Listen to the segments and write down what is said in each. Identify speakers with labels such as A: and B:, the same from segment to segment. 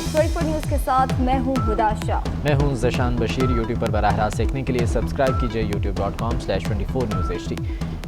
A: 24 news के साथ मैं हूं हुदा शाह।
B: मैं हूं ज़शान बशीर। यूट्यूब पर बराह रास्त देखने के लिए सब्सक्राइब कीजिए youtube.com/24newsht।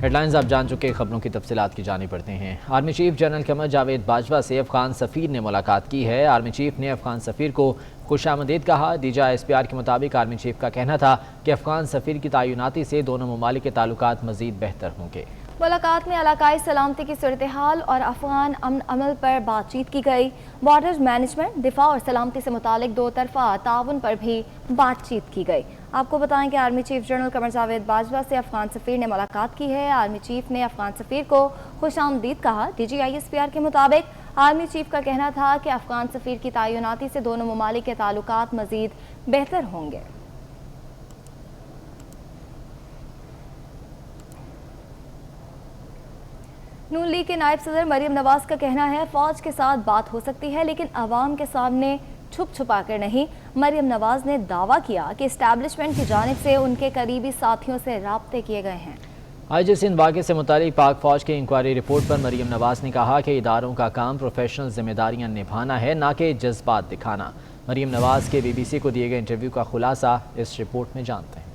B: हेडलाइंस आप जान चुके, खबरों की तफसीलात की जानी पड़ते हैं। Army chief general Qamar Javed Bajwa से अफगान सफ़ीर ने मुलाकात की है। आर्मी चीफ ने अफगान सफ़ीर को खुशामदीद कहा। DGI-SPR के मुताबिक आर्मी चीफ का कहना था कि अफगान सफ़ीर की तैनाती से दोनों ममालिक के ताल्लुकात मज़ीद बेहतर होंगे।
A: मुलाकात में इलाकाई सलामती की सूरत हाल और अफगान अमन अमल पर बातचीत की गई। बॉर्डर मैनेजमेंट, दिफा और सलामती से मुतालिक दो तरफा ताउन पर भी बातचीत की गई। आपको बताएं कि army chief general Qamar Javed Bajwa से अफगान सफ़ीर ने मुलाकात की है। आर्मी चीफ ने अफगान सफ़ीर को खुशामदीद कहा। DGI-SPR के मुताबिक आर्मी चीफ का कहना था कि अफगान सफ़ीर की तैनाती से दोनों ममालिक के ताल्लुकात मज़ीद बेहतर होंगे। नून लीग के नायब सदर मरियम नवाज का कहना है फौज के साथ बात हो सकती है लेकिन अवाम के सामने छुप छुपा कर नहीं। मरियम नवाज ने दावा किया कि इस्टेब्लिशमेंट की जानिब से उनके करीबी साथियों से राब्ते किए गए हैं।
B: IG सिंध वाक़े से मुतालिक पाक फौज की इंक्वायरी रिपोर्ट पर मरियम नवाज ने कहा कि इदारों का काम प्रोफेशनल जिम्मेदारियां निभाना है, ना कि जज्बात दिखाना। मरियम नवाज के BBC को दिए गए इंटरव्यू का खुलासा इस रिपोर्ट में जानते हैं।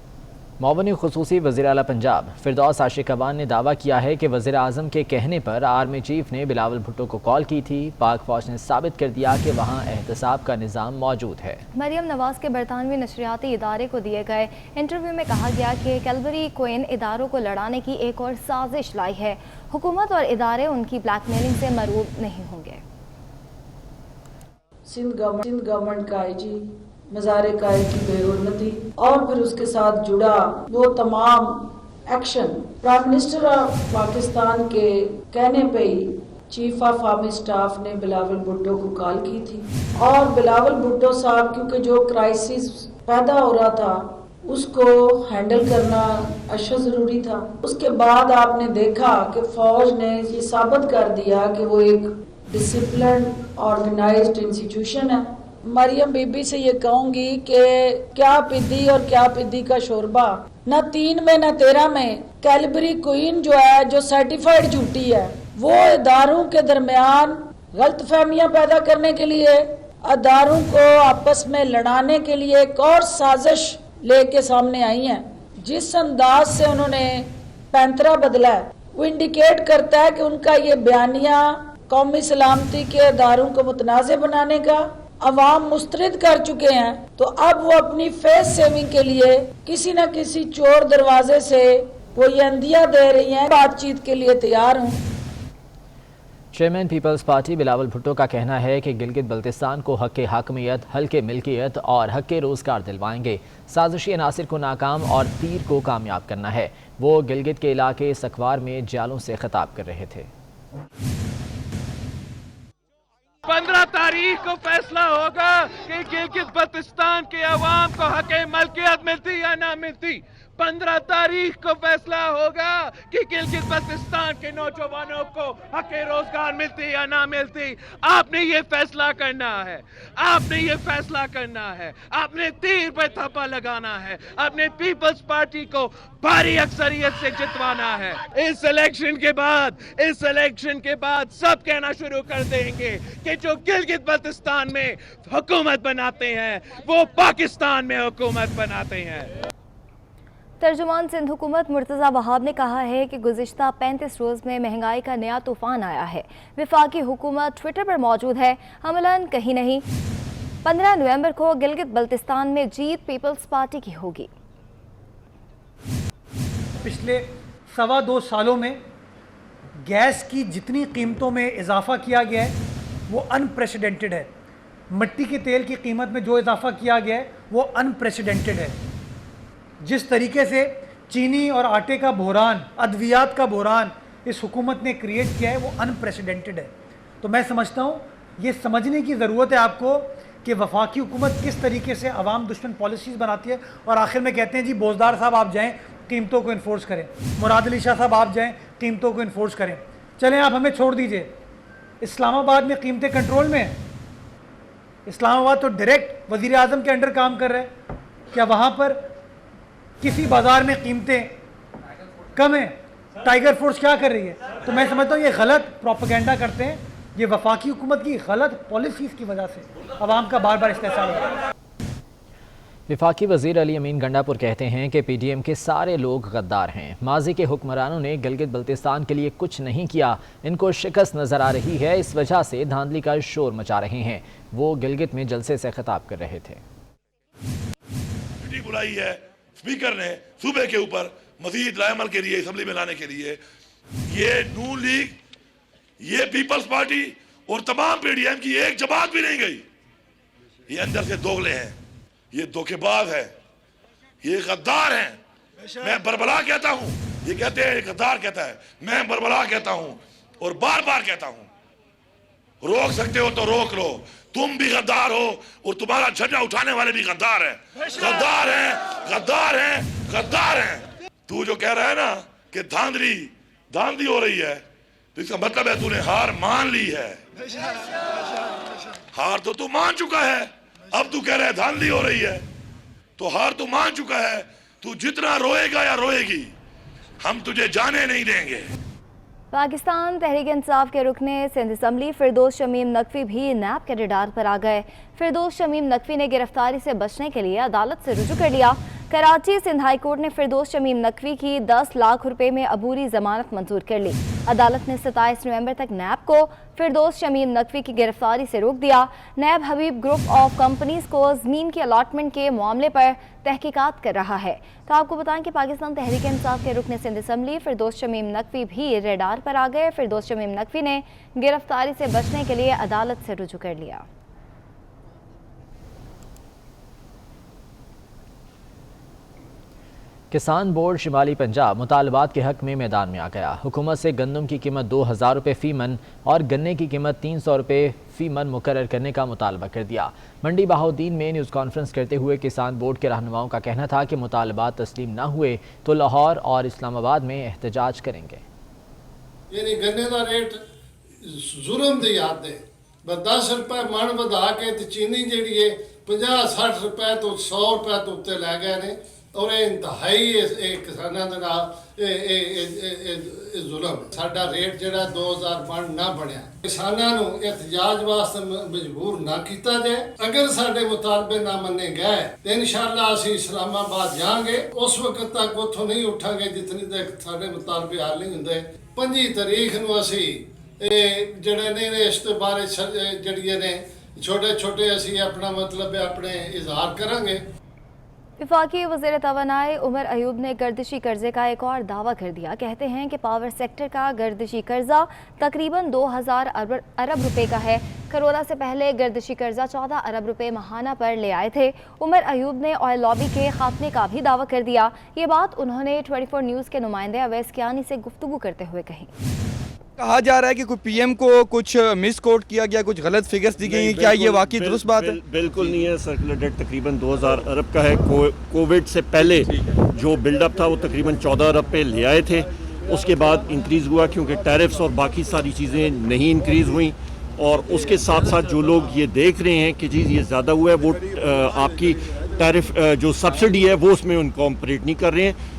B: मौवनी खुसूसी वज़ीर आला पंजाब फिरदौस आशिक अवान ने दावा किया है कि वज़ीर आज़म के कहने पर आर्मी चीफ ने बिलावल भुट्टो को कॉल की थी। पाक फौज ने साबित कर दिया कि वहाँ एहतसाब का निज़ाम मौजूद है।
A: मरियम नवाज के बरतानवी नशरियाती इदारे को दिए गए इंटरव्यू में कहा गया कि कैलवरी क्वीन इदारों को लड़ाने की एक और साजिश लाई है। हुकूमत और इदारे उनकी ब्लैकमेलिंग से मरूब नहीं होंगे।
C: सिंध गवर्नमेंट का IG मज़ारे कायद की बेहुरमती और फिर उसके साथ जुड़ा वो तमाम action prime minister of Pakistan के कहने पे ही चीफ ऑफ आर्मी स्टाफ ने बिलावल भुट्टो को कॉल की थी। और बिलावल भुट्टो साहब क्योंकि जो क्राइसिस पैदा हो रहा था उसको हैंडल करना अशद ज़रूरी था। उसके बाद आपने देखा कि फौज ने ये साबित कर दिया कि वो एक डिसिप्लिन ऑर्गेनाइज्ड इंस्टीट्यूशन है। मरियम बीबी से ये कहूंगी कि क्या पिद्दी और क्या पिद्दी का शोरबा, न 3 में न 13 में कैलबरी क्वीन जो है, जो सर्टिफाइड झूठी है, वो इदारों के दरमियान गलत फहमियां पैदा करने के लिए, इदारों को आपस में लड़ाने के लिए एक और साजिश लेके सामने आई हैं। जिस अंदाज से उन्होंने पैंतरा बदला है वो इंडिकेट करता है कि उनका ये बयानिया कौमी सलामती के इदारों को मुतनाज़ बनाने का अवाम मुस्तरद कर चुके हैं। तो अब वो अपनी फेस सेविंग के लिए किसी न किसी चोर दरवाजे से वो ये अंदिया दे रही हैं। बातचीत के लिए तैयार हूँ।
B: Chairman peoples party Bilawal Bhutto का कहना है कि गिलगित बल्तिस्तान को हक हाकमियत, हल्के मिल्कियत और हक रोज़गार दिलवाएंगे। साजिशी अनासिर को नाकाम और तीर को कामयाब करना है। वो गिलगित के इलाके सकवार में जालों से खिताब कर रहे थे।
D: 15 तारीख को फैसला होगा कि गिलगित बल्तिस्तान के अवाम को हक मलकियत मिलती या ना मिलती। 15 तारीख को फैसला होगा कि गिलगित बल्तिस्तान के नौजवानों को हक रोजगार मिलती या ना मिलती। आपने ये फैसला करना है, आपने ये फैसला करना है, आपने तीर पर थप्पा लगाना है, अपने पीपल्स पार्टी को भारी अक्सरियत से जितवाना है। इस इलेक्शन के बाद सब कहना शुरू कर देंगे कि जो गिलगित बल्तिस्तान में हुकूमत बनाते हैं वो पाकिस्तान में हुकूमत बनाते हैं।
A: तर्जुमान सिंध हुकूमत मुर्तज़ा वहाब ने कहा है कि गुज़िश्ता 35 रोज़ में महंगाई का नया तूफ़ान आया है। वफाकी हुकूमत ट्विटर पर मौजूद है, अमलन कहीं नहीं। 15 नवंबर को गिलगित बल्तिस्तान में जीत पीपल्स पार्टी की होगी।
E: पिछले 2.25 सालों में गैस की जितनी कीमतों में इजाफा किया गया है वो अनप्रेसिडेंटेड है। मिट्टी के तेल की कीमत में जो इजाफा किया गया है वो अनप्रेसिडेंटेड है। जिस तरीके से चीनी और आटे का बहरान, अद्वियात का बहरान इस हुकूमत ने क्रिएट किया है वो अनप्रेसिडेंटेड है। तो मैं समझता हूँ ये समझने की ज़रूरत है आपको कि वफाकी हुकूमत किस तरीके से अवाम दुश्मन पॉलिसीज़ बनाती है। और आखिर में कहते हैं जी बोजदार साहब आप जाएँ कीमतों को इन्फोर्स करें, मुराद अली शाह साहब आप जाएँ कीमतों को इन्फोर्स करें। चलें आप हमें छोड़ दीजिए, इस्लामाबाद में कीमतें कंट्रोल में हैं। इस्लामाबाद तो डायरेक्ट वज़ीर आज़म के अंडर काम कर रहा है। क्या वहाँ पर किसी बाजार में कीमतें कम है? टाइगर फोर्स क्या कर रही है? तो मैं समझता हूँ ये गलत प्रोपेगेंडा करते हैं। یہ وفاقی حکومت کی غلط پالیسیز کی وجہ سے عوام کا بار بار استحصال ہو رہا ہے۔
B: وفاقی وزیر علی امین گنڈا پور کہتے ہیں کہ پی ڈی ایم کے سارے لوگ غدار ہیں۔ ماضی کے حکمرانوں نے گلگت بلتستان کے لیے کچھ نہیں کیا، ان کو شکست نظر آ رہی ہے، اس وجہ سے دھاندلی کا شور مچا رہے ہیں۔ وہ گلگت میں جلسے سے خطاب کر رہے تھے۔
F: میٹنگ بلائی ہے اسپیکر نے صوبے کے اوپر مزید رائے عمل کے لیے اسمبلی میں لانے کے لیے، یہ نون لیگ، یہ پیپلز پارٹی اور تمام پی ڈی ایم کی ایک جماعت بھی نہیں گئی۔ یہ اندر سے دوغلے ہیں، یہ دھوکے باز ہے، یہ غدار ہیں۔ میں بربلا کہتا ہوں، یہ کہتے ہیں غدار کہتا ہے، میں بربلا کہتا ہوں اور بار بار کہتا ہوں، روک سکتے ہو تو روک لو۔ تم بھی غدار ہو اور تمہارا جھنڈا اٹھانے والے بھی غدار ہیں، غدار ہیں، غدار ہیں، غدار ہیں۔ تو جو کہہ رہا ہے نا کہ دھاندلی ہو رہی ہے، تو اس کا مطلب ہے تو نے ہار مان لی ہے۔ ہار تو مان چکا ہے، اب تو کہہ رہا ہے دھاندلی ہو رہی ہے، تو ہار تو مان چکا ہے۔ تو جتنا روئے گا یا روئے گی، ہم تجھے جانے نہیں دیں گے۔
A: پاکستان تحریک انصاف کے رکن سندھ اسمبلی فردوس شمیم نقوی بھی نیب کے رڈار پر آ گئے۔ فردوس شمیم نقوی نے گرفتاری سے بچنے کے لیے عدالت سے رجوع کر لیا۔ کراچی سندھ ہائی کورٹ نے فردوس شمیم نقوی کی 10 لاکھ روپے میں عبوری ضمانت منظور کر لی۔ عدالت نے 27 نومبر تک نیب کو فردوس شمیم نقوی کی گرفتاری سے روک دیا۔ NAB Habib group of companies کو زمین کی الاٹمنٹ کے معاملے پر تحقیقات کر رہا ہے۔ تو آپ کو بتائیں کہ پاکستان تحریک انصاف کے رکن سندھ اسمبلی فردوس شمیم نقوی بھی ریڈار پر آ گئے۔ فردوس شمیم نقوی نے گرفتاری سے بچنے کے لیے عدالت سے رجوع کر لیا۔
B: کسان بورڈ شمالی پنجاب مطالبات کے حق میں میدان میں آ گیا۔ حکومت سے گندم کی قیمت 2000 روپے فی من اور گنے کی قیمت 300 روپے فی من مقرر کرنے کا مطالبہ کر دیا۔ منڈی بہاؤدین میں نیوز کانفرنس کرتے ہوئے کسان بورڈ کے رہنماؤں کا کہنا تھا کہ مطالبات تسلیم نہ ہوئے تو لاہور اور اسلام آباد میں احتجاج کریں گے۔
G: یعنی گنے کا ریٹ ظلم دی یاد ہے، 10 روپے من بدا کے چینی جیڑی ہے 50-60 روپے تو 100 روپے تو اتنے لے گئے نے، اور انتہائی کسانوں کے ظلم۔ ساڈا ریٹ جڑا 2000 من نہ بنیا، کسانوں احتجاج واسطے مجبور نہ کیتا جائے۔ اگر ساڈے مطالبے نہ منے گئے تو انشاءاللہ اسی اسلام آباد جائیں گے، اس وقت تک اتوں نہیں اٹھاں گے جتنی تک ساڈے مطالبے حل نہیں ہوندے۔ 5 تاریخ نو اسی جڑے نے اس بارے جڑیے نے چھوٹے چھوٹے اسی اپنا مطلب اپنے اظہار کریں گے۔
A: وفاقی وزیر توانائی عمر ایوب نے گردشی قرضے کا ایک اور دعویٰ کر دیا۔ کہتے ہیں کہ پاور سیکٹر کا گردشی قرضہ تقریباً 2000 ارب روپے کا ہے۔ کرونا سے پہلے گردشی قرضہ 14 ارب روپے ماہانہ پر لے آئے تھے۔ عمر ایوب نے آئل لابی کے خاتمے کا بھی دعویٰ کر دیا۔ یہ بات انہوں نے 24 نیوز کے نمائندے اویس کیانی سے گفتگو کرتے ہوئے کہی۔
H: کہا جا رہا ہے کہ کوئی پی ایم کو کچھ مس کوٹ کیا گیا، کچھ غلط فگرز دی گئی، کیا یہ واقعی درست بات ہے؟
I: بالکل نہیں ہے۔ سرکولر ڈیٹ تقریباً 2000 ارب کا ہے۔ کووڈ سے پہلے جو بلڈ اپ تھا وہ تقریباً 14 ارب پہ لے آئے تھے، اس کے بعد انکریز ہوا کیونکہ ٹیرفز اور باقی ساری چیزیں نہیں انکریز ہوئیں، اور اس کے ساتھ ساتھ جو لوگ یہ دیکھ رہے ہیں کہ چیز یہ زیادہ ہوا ہے، وہ آپ کی ٹیرف جو سبسڈی ہے وہ اس میں ان کو آپریٹ نہیں کر رہے ہیں۔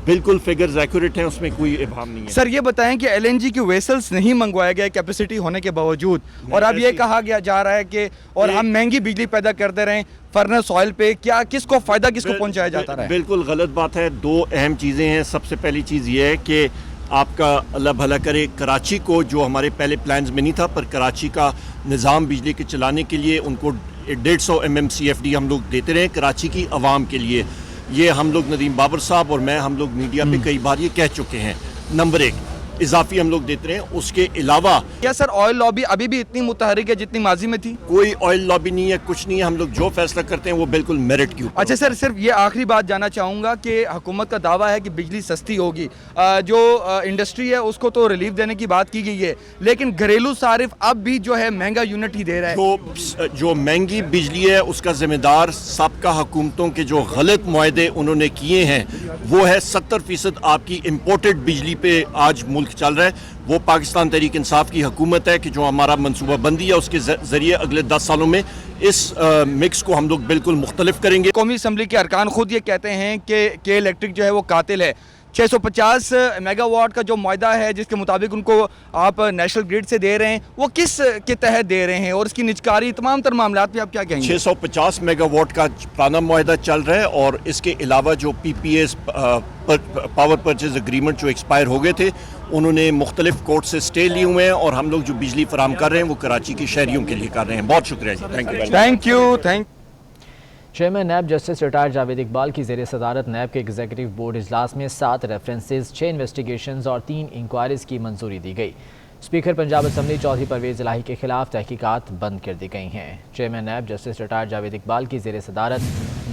I: بالکل فگرز ایکوریٹ ہیں، اس میں کوئی ابہام نہیں ہے۔
H: سر یہ بتائیں کہ ایل این جی کی ویسلز نہیں منگوایا گیا کیپیسٹی ہونے کے باوجود، اور اب یہ کہا گیا جا رہا ہے کہ اور ہم مہنگی بجلی پیدا کرتے رہیں فرنس آئل پہ، کیا کس کو فائدہ کس کو پہنچایا جاتا رہا ہے؟
I: بالکل غلط بات ہے۔ 2 اہم چیزیں ہیں۔ سب سے پہلی چیز یہ ہے کہ آپ کا اللہ بھلا کرے کراچی کو، جو ہمارے پہلے پلانز میں نہیں تھا، پر کراچی کا نظام بجلی کے چلانے کے لیے ان کو 150 MMCFD ہم لوگ دیتے رہے کراچی کی عوام کے لیے۔ یہ ہم لوگ ندیم بابر صاحب اور میں ہم لوگ میڈیا پہ کئی بار یہ کہہ چکے ہیں۔ نمبر 1 اضافی ہم لوگ دیتے رہے ہیں۔ اس کے علاوہ
H: کیا سر آئل لابی ابھی بھی اتنی متحرک ہے جتنی ماضی میں تھی؟
I: کوئی آئل لابی نہیں ہے، کچھ نہیں ہے۔ ہم لوگ جو فیصلہ کرتے ہیں وہ بالکل میرٹ کے اوپر۔
H: اچھا سر، صرف یہ آخری بات جاننا چاہوں گا کہ حکومت کا دعویٰ ہے کہ بجلی سستی ہوگی، جو انڈسٹری ہے اس کو تو ریلیف دینے کی بات کی گئی ہے، لیکن گھریلو صارف اب بھی جو ہے مہنگا یونٹ ہی دے رہا ہے۔
I: جو مہنگی بجلی ہے اس کا ذمہ دار سابقہ حکومتوں کے جو غلط معاہدے انہوں نے کیے ہیں وہ ہے 70% آپ کی امپورٹڈ بجلی پہ آج ملک چل رہا ہے۔ وہ پاکستان تحریک انصاف کی حکومت ہے کہ جو ہمارا منصوبہ بندی ہے اس کے ذریعے اگلے 10 سالوں میں اس مکس کو ہم لوگ بالکل مختلف کریں گے۔
H: قومی اسمبلی کے ارکان خود یہ کہتے ہیں کہ الیکٹرک جو ہے وہ قاتل ہے۔ 650 मेगावाट का जो मुआहदा है जिसके मुताबिक उनको आप नेशनल ग्रिड से दे रहे हैं, वो किस के तहत दे रहे हैं और इसकी निजकारी तमाम तर मामलात पे आप क्या कहेंगे?
I: 650 मेगावाट का पुराना मुआहदा चल रहा है और इसके अलावा जो PPAs पावर परचेज एग्रीमेंट जो एक्सपायर हो गए थे उन्होंने मुख्तलिफ कोर्ट से स्टे लिए हुए हैं और हम लोग जो बिजली फराम कर रहे हैं वो कराची के शहरियों के लिए कर रहे हैं। बहुत शुक्रिया जी,
H: thank you.
B: Chairman NAB justice retired Javed Iqbal की ज़ेर सदारत नैब के एग्जीक्यूटिव बोर्ड इजलास में 7 रेफरेंसेस, 6 इन्वेस्टिगेशंस और 3 इंक्वायरीज़ की मंजूरी दी गई। स्पीकर पंजाब असम्बली चौधरी परवेज़ इलाही के खिलाफ तहकीकात बंद कर दी गई हैं। Chairman NAB justice retired Javed Iqbal की ज़ेर सदारत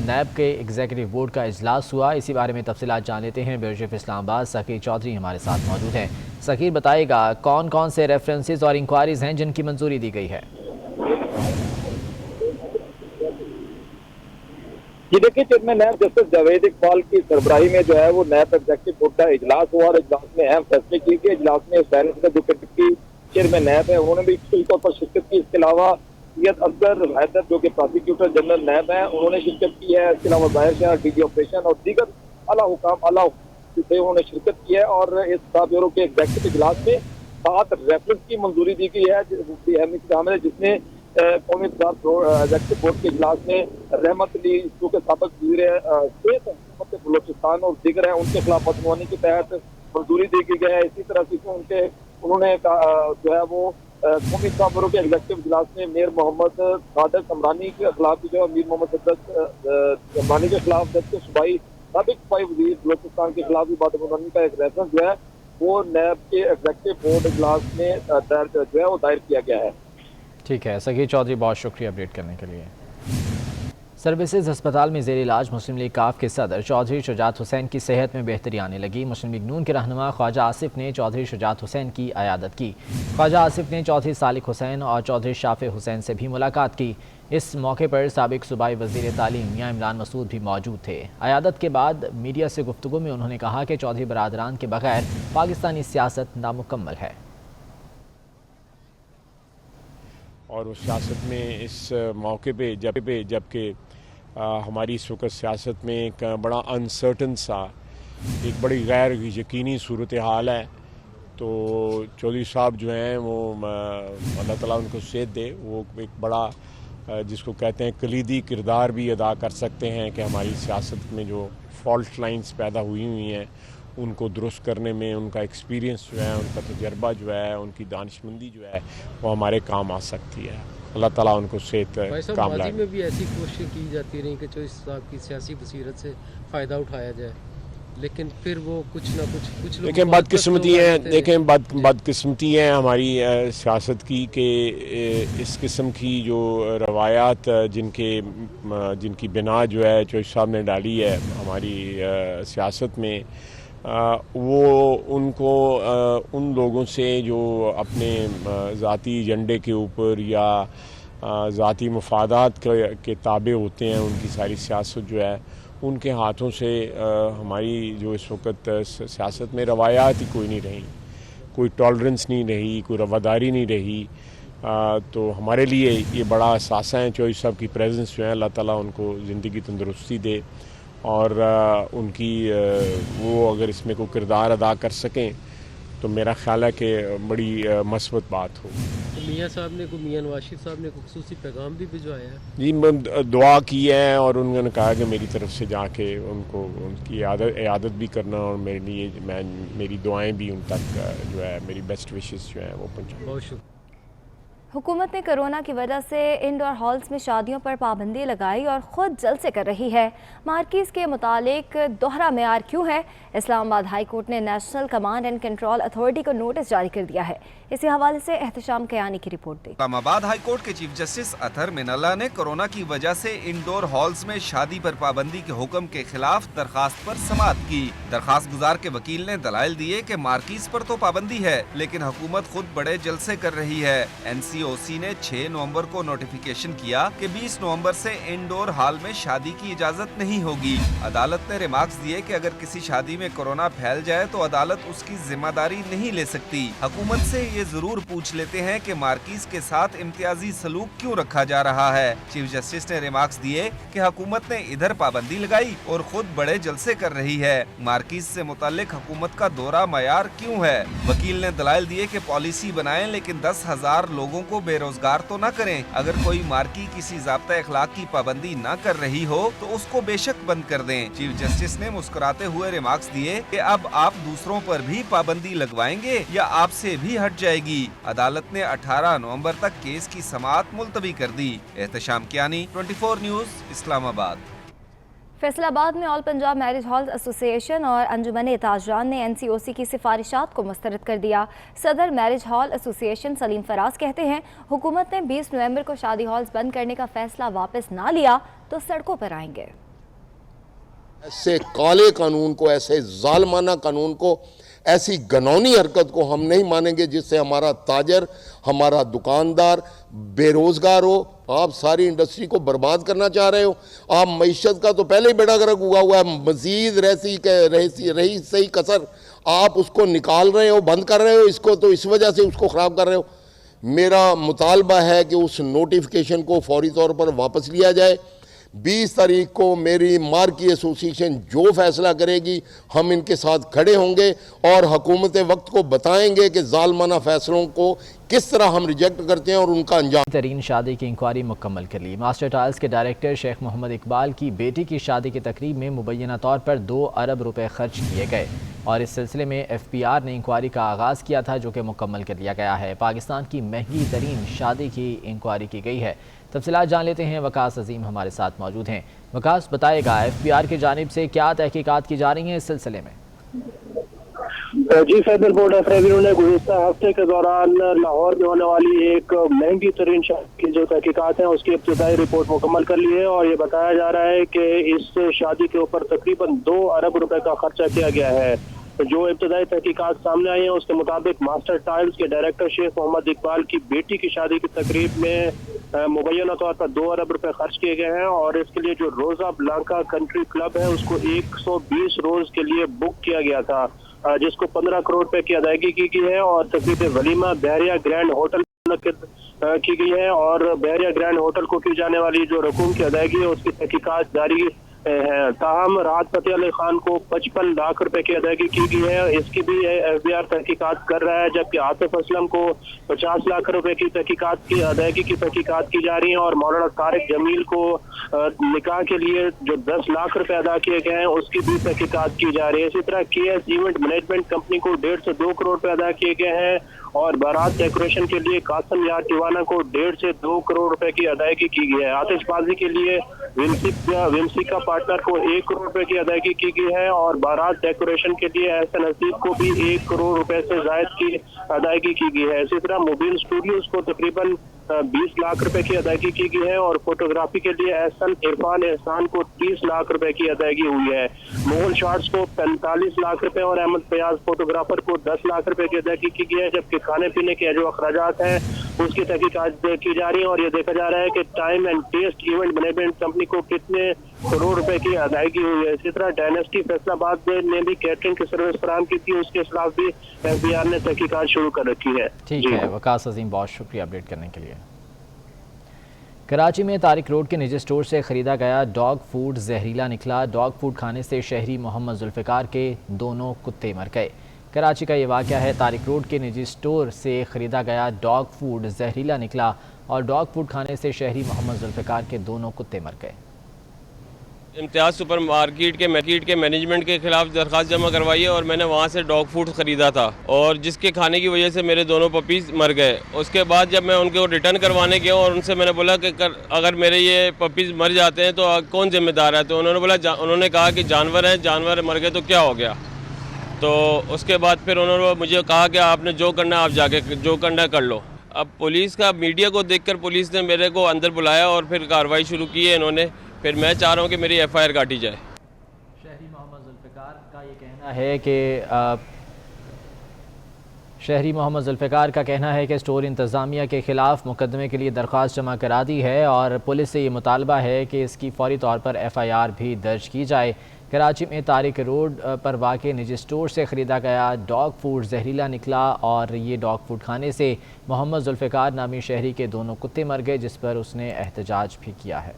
B: नैब के एग्जीक्यूटिव बोर्ड का इजलास हुआ। इसी बारे में तफसीलात जान लेते हैं। ब्यूरो चीफ इस्लामाबाद सकीर चौधरी हमारे साथ मौजूद हैं। सकीर, बताएगा कौन कौन से रेफरेंसेस और इंक्वायरीज़ हैं जिनकी मंजूरी दी गई है?
J: जी देखिए, chairman NAB justice Javed Iqbal की सरबराही में जो है वो नैब एग्जीक्यूटिव बोर्ड का इजलास हुआ और इजलास में अहम फैसले किए गए। इजलास में हुसैन का जो डिप्टी चेयरमैन नैब है उन्होंने भी खुली तौर पर शिरकत की। इसके अलावा सैयद असगर हैदर जो कि प्रोसिक्यूटर जनरल नैब है उन्होंने शिरकत की है। इसके अलावा जाहिर शाह DG ऑपरेशन और दीगर आला हुकाम से उन्होंने शिरकत की है और इस ब्यूरो के एग्जीक्यूटिव इजलास में 7 रेफरेंस की मंजूरी दी गई है जिसमें कौमी एग्जीक्यूटिव बोर्ड के इजलास में रहमत अली जो के साबिक वज़ीर सेहत हुकूमत बलूचिस्तान और दीगर हैं उनके खिलाफ बदगुमानी के तहत मंजूरी दी गई है। इसी तरह से उन्होंने जो है वो कौमी ब्यूरो के एग्जीक्यूटिव इजलास में मेयर मोहम्मद सादर कमरानी के खिलाफ जो है मीर मोहम्मद कमरानी के खिलाफ जबकि साबिक सूबाई वज़ीर बलूचिस्तान के खिलाफ भी बदगुमानी का एक रेफरेंस जो है वो नैब के एग्जीक्यूटिव बोर्ड इजलास में जो है वो दायर किया गया है।
B: ठीक है सकीर चौधरी, बहुत शुक्रिया अपडेट करने के लिए। सर्विसेज अस्पताल में ज़ेर इलाज मुस्लिम लीग काफ के सदर चौधरी शुजात हुसैन की सेहत में बेहतरी आने लगी। मुस्लिम लीग नून के रहनुमा ख्वाजा आसिफ ने चौधरी शुजात हुसैन की अयादत की। ख्वाजा आसिफ ने चौधरी सालिक हुसैन और चौधरी शाफे हुसैन से भी मुलाकात की। इस मौके पर साबिक सूबाई वज़ीर तालीम मियां इमरान मसूद भी मौजूद थे। अयादत के बाद मीडिया से गुफ्तगू में उन्होंने कहा कि चौधरी बरादरान के बगैर पाकिस्तानी सियासत नामुकम्मल है
K: और उस सियासत में इस मौके पे जबकि हमारी इस वक्त सियासत में एक बड़ा अनसर्टन सा एक बड़ी गैर यकीनी सूरत हाल है, तो चौधरी साहब जो हैं वो अल्लाह ताला उनको सेहत दे, वो एक बड़ा जिसको कहते हैं कलीदी किरदार भी अदा कर सकते हैं कि हमारी सियासत में जो फॉल्ट लाइंस पैदा हुई हैं उनको दुरुस्त करने में उनका एक्सपीरियंस जो है, उनका तजर्बा जो है, उनकी दानिशमंदी जो है वो हमारे काम आ सकती है। अल्लाह ताला उनको सेहत काम लाए।
L: में भी ऐसी कोशिश की जाती रही कि चौधरी साहब की सियासी बसीरत से फ़ायदा उठाया जाए, लेकिन फिर वो कुछ ना कुछ
K: देखें बदकिस्मती है बदकिस्मती है हमारी सियासत की कि इस किस्म की जो रवायात जिनकी बिना जो है चौधरी साहब ने डाली है हमारी सियासत में, वो उनको उन लोगों से जो अपने ज़ाती एजेंडे के ऊपर या ज़ाती मफादात के ताबे होते हैं, उनकी सारी सियासत जो है उनके हाथों से हमारी जो इस वक्त सियासत में रवायात ही कोई नहीं रही, कोई टॉलरेंस नहीं रही, कोई रवादारी नहीं रही। तो हमारे लिए ये बड़ा असासा है चौधरी साहब की प्रेजेंस जो है, अल्लाह ताला उनको ज़िंदगी तंदुरुस्ती दे और उनकी वो अगर इसमें कोई किरदार अदा कर सकें तो मेरा ख्याल है कि बड़ी मस्बत बात हो।
L: तो मियाँ साहब ने मियाँ नवाज शरीफ साहब ने खुसूसी पैगाम भी भिजवाया है
K: जी, दुआ की है और उन्होंने कहा कि मेरी तरफ से जाके उनको उनकी इयादत भी करना और मेरे लिए मेरी दुआएं भी उन तक जो है मेरी बेस्ट विशेस जो है वो पहुँचाएं।
L: बहुत शुक्रिया।
A: हुकूमत ने कोरोना की वजह से इंडोर हॉल्स में शादियों पर पाबंदी लगाई और ख़ुद जल्द से कर रही है। मार्किज़ के मुतालिक दोहरा मेयार क्यों है? इस्लामाबाद हाई कोर्ट ने national command and control authority को नोटिस जारी कर दिया है। इसी हवाले से एहतशाम कयानी की रिपोर्ट दी।
M: इस्लामाबाद हाई कोर्ट के चीफ जस्टिस अतहर मिनल्ला ने कोरोना की वजह से इंडोर हॉल्स में शादी पर पाबंदी के हुक्म के खिलाफ दरखास्त पर समाअत की। दरखास्त गुजार के वकील ने दलाइल दिए कि मार्किज़ पर तो पाबंदी है लेकिन हुकूमत खुद बड़े जलसे कर रही है। NCO NCOC ने 6 नवंबर को नोटिफिकेशन किया कि 20 नवंबर से इंडोर हॉल में शादी की इजाजत नहीं होगी। अदालत ने रिमार्क्स दिए कि अगर किसी शादी में कोरोना फैल जाए तो अदालत उसकी जिम्मेदारी नहीं ले सकती। हुकूमत से ये जरूर पूछ लेते हैं कि मार्किस के साथ इम्तियाजी सलूक क्यों रखा जा रहा है। चीफ जस्टिस ने रिमार्क्स दिए कि हुकूमत ने इधर पाबंदी लगाई और खुद बड़े जलसे कर रही है। मार्किस से मुताल्लिक हुकूमत का दौरा मयार क्यों है। वकील ने दलाइल दिए कि पॉलिसी बनाएं लेकिन 10,000 लोगों को बेरोजगार तो न करें। अगर कोई मार्की किसी ज़ाब्ता अखलाक की पाबंदी न कर रही हो तो उसको बेशक बंद कर दें। चीफ जस्टिस ने मुस्कुराते हुए रिमार्क्स दिए कि अब आप दूसरों पर भी पाबंदी लगवाएंगे या आपसे भी हट जाएगी। अदालत ने 18 नवंबर तक केस की समाअत मुलतवी कर दी। एहतशाम कियानी, 24 न्यूज़, इस्लामाबाद।
A: फैसलाबाद में all Punjab marriage hall association और अंजुमन ताजरान ने NCOC की सिफारिशात को मुस्तरद कर दिया। सदर marriage hall association Saleem Faraz कहते हैं, हुकूमत ने 20 नवंबर को शादी हॉल्स बंद करने का फैसला वापस ना लिया तो सड़कों पर आएंगे।
N: ऐसे काले कानून को, ऐसे जालमाना कानून को, ऐसी घनौनी हरकत को हम नहीं मानेंगे जिससे हमारा ताजर, हमारा दुकानदार बेरोजगार हो। आप सारी इंडस्ट्री को बर्बाद करना चाह रहे हो। आप मईशत का तो पहले ही बेड़ा गर्क हुआ है, मजीद रही सही कसर आप उसको निकाल रहे हो, बंद कर रहे हो इसको, तो इस वजह से उसको ख़राब कर रहे हो। मेरा मुतालबा है कि उस नोटिफिकेशन को फौरी तौर पर वापस लिया जाए। 20 तारीख को मेरी मार्की एसोसिएशन जो फैसला करेगी हम इनके साथ खड़े होंगे और हुकूमत वक्त को बताएंगे कि जालमाना फैसलों को किस तरह हम रिजेक्ट करते हैं और उनका अंजाम।
B: तरीन शादी की इंक्वायरी मुकम्मल कर ली। मास्टर टाइल्स के डायरेक्टर शेख मोहम्मद इकबाल की बेटी की शादी की तकरीब में मुबैना तौर पर 2 अरब रुपए खर्च किए गए और इस सिलसिले में FPR ने इंक्वायरी का आगाज़ किया था जो कि मुकम्मल कर लिया गया है। पाकिस्तान की महंगी तरीन शादी की इंक्वायरी की गई है। तफसीलात जान लेते हैं, वकास अजीम हमारे साथ मौजूद हैं। वकास, बताएगा FPR की जानिब से क्या तहकीकात की जा रही हैं इस सिलसिले में?
O: जी, फेडरल बोर्ड ऑफ रेवेन्यू ने गुज़िश्ता हफ्ते के दौरान लाहौर में होने वाली एक महंगी तरीन शादी की जो तहकीकात हैं उसकी इब्तिदाई रिपोर्ट मुकम्मल कर ली है और ये बताया जा रहा है कि इस शादी के ऊपर तकरीबन 2 अरब रुपए का खर्चा किया गया है। जो इब्तिदाई तहकीकात सामने आई हैं उसके मुताबिक मास्टर टाइल्स के डायरेक्टर शेख मोहम्मद इकबाल की बेटी की शादी की तकरीब में मुबैना तौर पर 2 अरब रुपए खर्च किए गए हैं और इसके लिए जो रोजा ब्लांका कंट्री क्लब है उसको 120 रोज के लिए बुक किया गया था, जिसको 15 करोड़ रुपए की अदायगी की गई है और तकरीब वलीमा बहरिया ग्रैंड होटल की गई है और बहरिया ग्रैंड होटल को की जाने वाली जो रकूम की अदायगी है उसकी तहकीकात जारी है। ताहम राहत फतेह अली खान को 55 लाख रुपए की अदायगी की गई है, इसकी भी FBR तहकीकात कर रहा है, जबकि आतिफ असलम को 50 लाख रुपए की तहकीकात की अदायगी की तहकीकात की जा रही है और मौलाना तारिक जमील को निकाह के लिए जो 10 लाख रुपए अदा किए गए हैं उसकी भी तहकीकात की जा रही है। इसी तरह KS इवेंट मैनेजमेंट कंपनी को 1.5 से 2 करोड़ रुपए अदा किए गए हैं और बारात डेकोरेशन के लिए कासम यार टिवाना को 1.5 से 2 करोड़ रुपए की अदायगी की गई है। आतिशबाजी के लिए विम्सिका पार्टनर को 1 करोड़ रुपए की अदायगी की गई है और बारात डेकोरेशन के लिए एहसन नसीब को भी 1 करोड़ रुपए से जायद की अदायगी की गई है। इसी तरह मोबिल स्टूडियोज को तकरीबन 20 लाख रुपए की अदायगी की गई है और फोटोग्राफी के लिए एहसन इरफान एहसान को 30 लाख रुपए की अदायगी हुई है। मुगल शार्ट्स को 45 लाख रुपए और अहमद फयाज फोटोग्राफर को 10 लाख रुपए की अदायगी की गई है, जबकि खाने पीने के जो अखराजात हैं उसकी तहकीकात की जा रही है और ये देखा जा रहा है कि time and taste event management company को कितने करोड़ रुपए की अदायगी हुई है। इसी तरह डायनेस्टी फैसलाबाद ने भी कैटरिंग की सर्विस फराहम की थी, उसके खिलाफ भी FBR ने तहकीकात शुरू कर रखी है।
B: ठीक है वकास अजीम, बहुत शुक्रिया अपडेट करने के लिए। कराची में तारिक रोड के निजी स्टोर से ख़रीदा गया डॉग फूड जहरीला निकला। डॉग फूड खाने से शहरी मोहम्मद जुल्फ़िकार के दोनों कुत्ते मर गए। कराची का ये वाक़या है। तारिक रोड के निजी स्टोर से ख़रीदा गया डॉग फूड जहरीला निकला और डॉग फूड खाने से शहरी मोहम्मद जुल्फ़िकार के दोनों कुत्ते मर गए।
P: इम्तियाज़ सुपर मार्केट के मैनेजमेंट के खिलाफ दरख्वास्त जमा करवाई है और मैंने वहाँ से डॉग फूड ख़रीदा था और जिसके खाने की वजह से मेरे दोनों पपीज़ मर गए। उसके बाद जब मैं उनको रिटर्न करवाने गया और उनसे मैंने बोला कि अगर मेरे ये पपीज़ मर जाते हैं तो कौन जिम्मेदार है, तो उन्होंने कहा कि जानवर हैं, जानवर मर गए तो क्या हो गया। तो उसके बाद फिर उन्होंने मुझे कहा कि आपने जो करना है आप जाके जो करना है कर लो। अब पुलिस का मीडिया को देखकर पुलिस ने मेरे को अंदर बुलाया और फिर कार्रवाई शुरू की है इन्होंने। फिर मैं चाह रहा हूँ कि मेरी FIR काटी जाए।
B: शहरी मोहम्मद जुल्फ़िकार का ये कहना है कि شہری محمد ذوالفقار کا کہنا ہے کہ اسٹور انتظامیہ کے خلاف مقدمے کے لیے درخواست جمع کرا دی ہے اور پولیس سے یہ مطالبہ ہے کہ اس کی فوری طور پر FIR بھی درج کی جائے۔ کراچی میں طارق روڈ پر واقع نجی اسٹور سے خریدا گیا ڈاگ فوڈ زہریلا نکلا اور یہ ڈاگ فوڈ کھانے سے محمد ذوالفقار نامی شہری کے دونوں کتے مر گئے، جس پر اس نے احتجاج بھی کیا ہے۔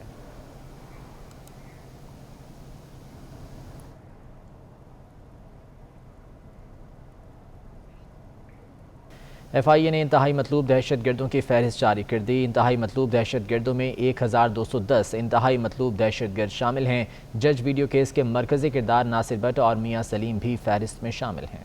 B: FIA نے انتہائی مطلوب دہشت گردوں کی فہرست جاری کر دی۔ انتہائی مطلوب دہشت گردوں میں 1210 انتہائی مطلوب دہشت گرد شامل ہیں۔ جج ویڈیو کیس کے مرکزی کردار ناصر بٹ اور میاں سلیم بھی فہرست میں شامل ہیں۔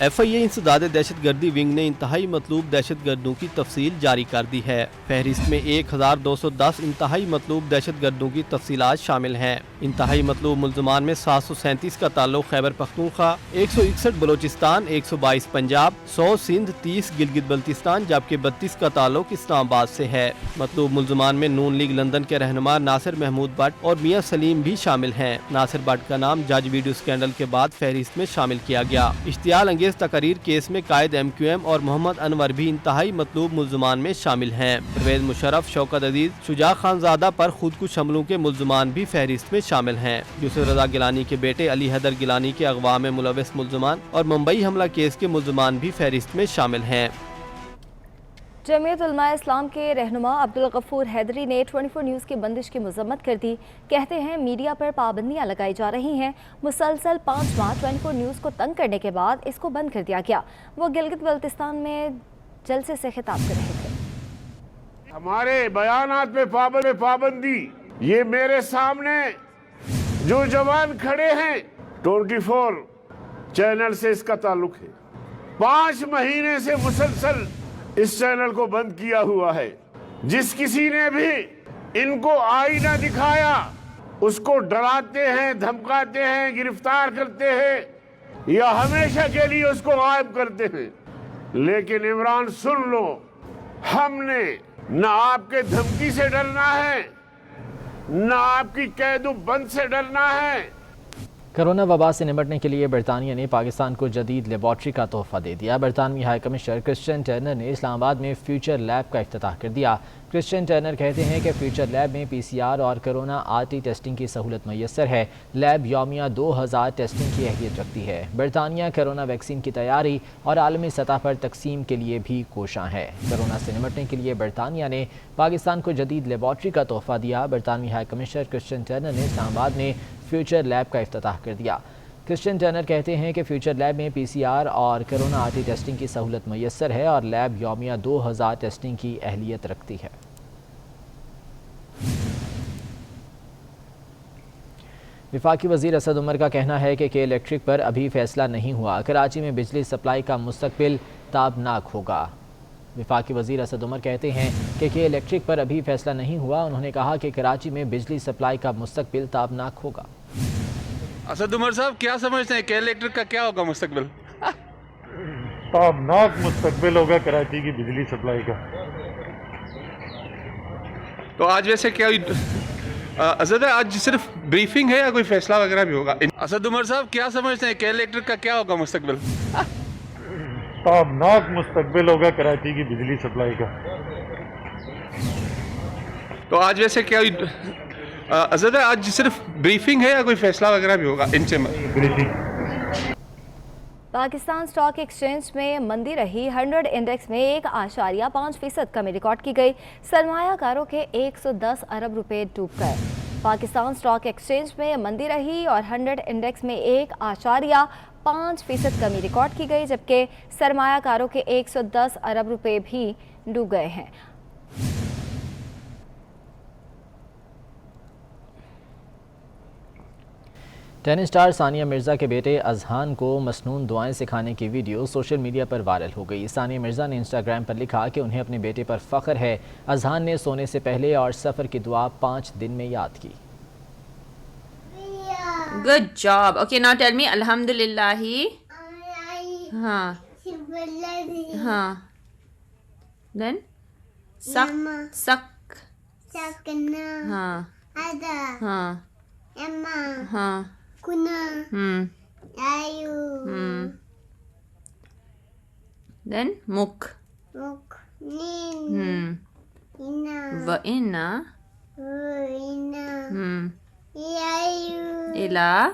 Q: FIA انسداد دہشت گردی ونگ نے انتہائی مطلوب دہشت گردوں کی تفصیل جاری کر دی ہے۔ فہرست میں 1210 انتہائی مطلوب دہشت گردوں کی تفصیلات شامل ہیں۔ انتہائی مطلوب ملزمان میں 737 کا تعلق خیبر پختونخوا، 161 بلوچستان، 122 پنجاب، 100 سندھ، 30 گلگت بلتستان جبکہ 32 کا تعلق اسلام آباد سے ہے۔ مطلوب ملزمان میں نون لیگ لندن کے رہنما ناصر محمود بٹ اور میاں سلیم بھی شامل ہیں۔ ناصر بٹ کا نام جج ویڈیو سکینڈل کے بعد فہرست میں شامل کیا گیا۔ اشتعال انگیز تقریر کیس میں قائد MQM اور محمد انور بھی انتہائی مطلوب ملزمان میں شامل ہیں۔ پرویز مشرف، شوکت عزیز، شجاع خان زادہ پر خودکش حملوں کے ملزمان بھی فہرست میں شامل ہیں۔ یوسف رضا گیلانی کے بیٹے علی حیدر گیلانی کے اغوا میں ملوث ملزمان اور ممبئی حملہ کیس کے ملزمان بھی فہرست میں شامل ہیں۔
A: جمعیت علماء اسلام کے رہنما عبدالغفور حیدری نے 24 نیوز کی بندش کی مذمت کر دی۔ کہتے ہیں میڈیا پر پابندیاں لگائی جا رہی ہیں۔ مسلسل 5 ماہ 24 نیوز کو تنگ کرنے کے بعد اس کو بند کر دیا گیا۔ وہ گلگت بلتستان میں جلسے سے خطاب کر رہے تھے۔
K: ہمارے بیانات میں پابندی، یہ میرے سامنے جو جوان کھڑے ہیں 24 چینل سے اس کا تعلق ہے۔ 5 مہینے سے مسلسل اس چینل کو بند کیا ہوا ہے۔ جس کسی نے بھی ان کو آئینہ دکھایا اس کو ڈراتے ہیں، دھمکاتے ہیں، گرفتار کرتے ہیں یا ہمیشہ کے لیے اس کو غائب کرتے ہیں۔ لیکن عمران سن لو، ہم نے نہ آپ کے دھمکی سے ڈرنا ہے، نہ آپ کی قید و بند سے ڈرنا ہے۔
B: کرونا وبا سے نمٹنے کے لیے برطانیہ نے پاکستان کو جدید لیبارٹری کا تحفہ دے دیا۔ برطانوی ہائی کمشنر کرسچن ٹرنر نے اسلام آباد میں فیوچر لیب کا افتتاح کر دیا۔ کرسچن ٹرنر کہتے ہیں کہ فیوچر لیب میں PCR اور کرونا RT ٹیسٹنگ کی سہولت میسر ہے۔ لیب یومیہ 2000 ٹیسٹنگ کی اہلیت رکھتی ہے۔ برطانیہ کرونا ویکسین کی تیاری اور عالمی سطح پر تقسیم کے لیے بھی کوشاں ہے۔ کرونا سے نمٹنے کے لیے برطانیہ نے پاکستان کو جدید لیبارٹری کا تحفہ دیا۔ برطانوی ہائی کمشنر کرسچن ٹرنر نے اسلام آباد میں فیوچر لیب کا افتتاح کر دیا۔ کرسچن ٹرنر کہتے ہیں کہ فیوچر لیب میں PCR اور کرونا RT ٹیسٹنگ کی سہولت میسر ہے اور لیب یومیہ 2000 ٹیسٹنگ کی اہلیت رکھتی ہے۔ وفاقی وزیر اسد عمر کا کہنا ہے کہ الیکٹرک پر ابھی فیصلہ نہیں ہوا۔ کراچی میں بجلی سپلائی کا مستقبل تابناک ہوگا۔ وفاقی وزیر اسد عمر کہتے ہیں کہ الیکٹرک پر ابھی فیصلہ نہیں ہوا۔ انہوں نے کہا کہ کراچی میں بجلی سپلائی کا مستقبل تابناک ہوگا۔
R: اسد عمر صاحب کیا سمجھتے ہیں کہ الیکٹرک کا کیا ہوگا مستقبل؟
S: تابناک مستقبل ہوگا کراچی کی بجلی سپلائی کا۔
R: تو آج ویسے کیا اسد آج صرف بریفنگ ہے یا کوئی فیصلہ وغیرہ بھی ہوگا؟ اسد عمر صاحب کیا سمجھتے ہیں کہ الیکٹرک کا کیا ہوگا مستقبل؟
S: تابناک مستقبل ہوگا کراچی کی بجلی سپلائی کا۔
R: تو آج ویسے کیا اسد آج صرف بریفنگ ہے یا کوئی فیصلہ وغیرہ بھی ہوگا؟
A: پاکستان سٹاک ایکسچینج میں مندی رہی۔ 100 انڈیکس میں 1.5% کمی ریکارڈ کی گئی۔ سرمایہ کاروں کے 110 ارب روپے ڈوب گئے۔ پاکستان سٹاک ایکسچینج میں مندی رہی اور 100 انڈیکس میں 1.5% کمی ریکارڈ کی گئی، جبکہ سرمایہ کاروں کے 110 ارب روپے بھی ڈوب گئے ہیں۔
B: ٹینس سٹار ثانیہ مرزا کے بیٹے اذہان کو مسنون دعائیں سکھانے کی ویڈیو سوشل میڈیا پر وائرل ہو گئی۔ ثانیہ مرزا نے انسٹاگرام پر لکھا کہ انہیں اپنے بیٹے پر فخر ہے۔ اذہان نے سونے سے پہلے اور سفر کی دعا 5 دن میں یاد کی۔
T: Good job. Okay, now tell me Alhamdulillah. Haan. Then? Sak. Haan. Haan. Haan. Kuna. Ayu. Then muk. Nin. Va inna. Ila.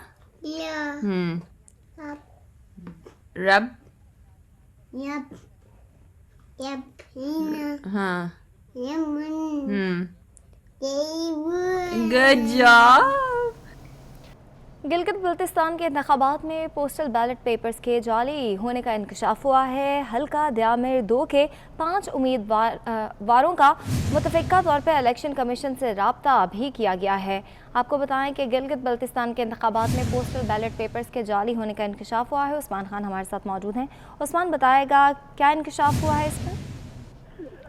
T: Rab. हाँ. Good job.
A: गिलगित बल्तिस्तान के इंतखाबात में पोस्टल बैलेट पेपर्स के जाली होने का इंकशाफ हुआ है। हल्का द्यामिर 2 के 5 उम्मीदवारों का मुतफ़िका तौर पर इलेक्शन कमीशन से रब्ता भी किया गया है। आपको बताएं कि गिलगित बल्तिस्तान के इंतखाबात में पोस्टल बैलेट पेपर्स के जाली होने का इंकशाफ हुआ है। उस्मान खान हमारे साथ मौजूद हैं। उस्मान, बताएगा क्या इंकशाफ हुआ है इसमें?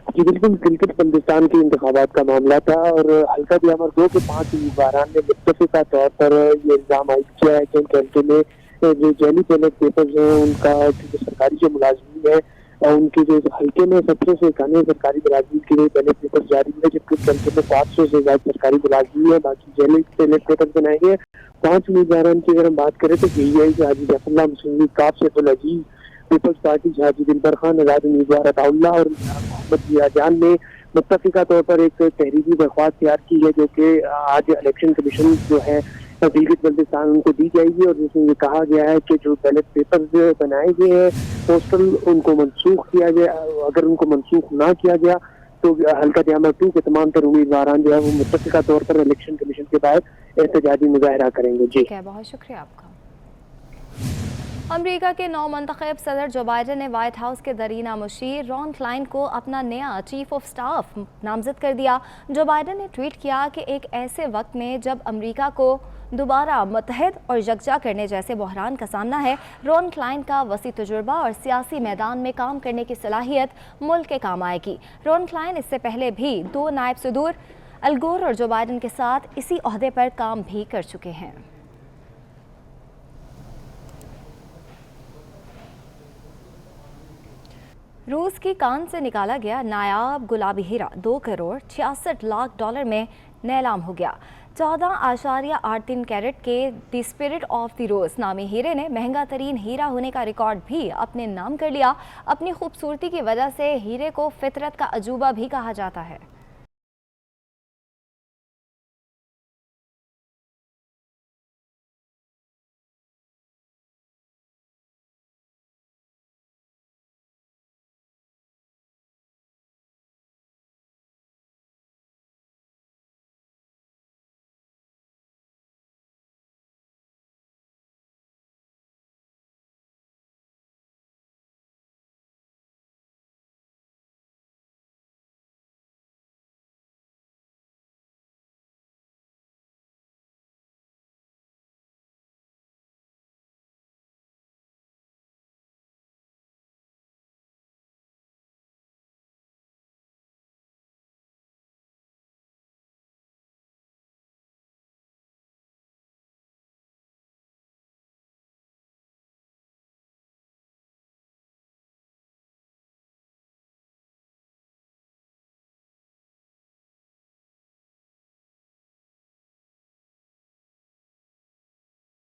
O: जी बिल्कुल, गिलगित बल्तिस्तान के इंतखाबात का मामला था और हल्का द्यामिर 2 के 5 उम्मीदवारान ने मुत्तफ़िका तौर पर ये इल्ज़ाम आयद किया है कि उनके हल्के में जो जाली बैलेट पेपर्स हैं उनका जो सरकारी जो मुलाजमीन है और उनके जो हल्के में 1700 से 91 सरकारी मुलाजमीन के लिए बैलेट पेपर जारी है, जबकि उनके हल्के में 500 से ज़्यादा सरकारी मुलाजमीन है। बाकी जाली बैलेट पेपर बनाए गए 5 उम्मीदवारान की अगर हम बात करें तो यही है कि हाजी जफरुल्लाह मुस्लिम लीग काफ से अजीज, पीपल्स पार्टी हाजी दिलबर खान, आज़ाद उम्मीदवार अताउल्लाह और मोहम्मद जियाजान ने मुत्तफ़िका तौर पर एक तहरीरी दरख्वास्त तैयार की है जो कि आज इलेक्शन कमीशन जो है गिलगित बल्तिस्तान उनको दी जाएगी और जिसमें ये कहा गया है कि जो बैलेट पेपर्स बनाए गए हैं पोस्टल उनको मनसूख किया जाए। अगर उनको मनसूख ना किया गया तो हल्का द्यामिर 2 के तमाम तर उम्मीदवारान जो है वो मुत्तफ़िका तौर पर इलेक्शन कमीशन के बाहर एहतजाजी मुजाहरा करेंगे। जी
A: बहुत शुक्रिया आपका। अमेरिका के नौ मंतखब सदर जो बाइडन ने व्हाइट हाउस के दरीना मुशीर रॉन क्लाइन को अपना नया चीफ ऑफ स्टाफ नामजद कर दिया। जो बाइडन ने ट्वीट किया कि एक ऐसे वक्त में जब अमेरिका को दोबारा मुत्तहद और यकजा करने जैसे बहरान का सामना है, रॉन क्लाइन का वसी तजुर्बा और सियासी मैदान में काम करने की सलाहियत मुल्क के काम आएगी। रॉन क्लाइन इससे पहले भी 2 नायब सदूर अल गोर और जो बाइडन के साथ इसी ओहदे पर काम भी कर चुके हैं। रूस की कान से निकाला गया नायाब गुलाबी हीरा 2 करोड़ 66 लाख डॉलर में नीलाम हो गया। 14.83 कैरेट के द स्पिरिट ऑफ द रोज नामी हीरे ने महंगा तरीन हीरा होने का रिकॉर्ड भी अपने नाम कर लिया। अपनी खूबसूरती की वजह से हीरे को फितरत का अजूबा भी कहा जाता है।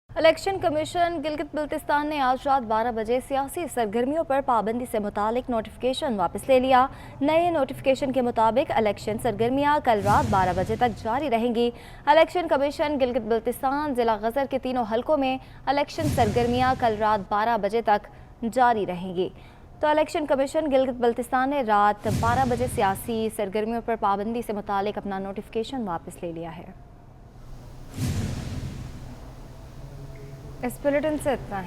A: इलेक्शन कमीशन गिलगित बल्तिस्तान ने आज रात 12 बजे सियासी सरगर्मियों पर पाबंदी से मुतालिक नोटिफिकेशन वापस ले लिया। नए नोटिफिकेशन के मुताबिक इलेक्शन सरगर्मियां कल रात 12 बजे तक जारी रहेंगी। इलेक्शन कमीशन गिलगित बल्तिस्तान जिला गजर के तीनों हलकों में इलेक्शन सरगर्मियां कल रात 12 बजे तक जारी रहेंगी। तो इलेक्शन कमीशन गिलगित बल्तिस्तान ने रात 12 बजे सियासी सरगर्मियों पर पाबंदी से मुतालिक अपना नोटिफिकेशन वापस ले लिया है। इस बुलेटिन से इतना ही।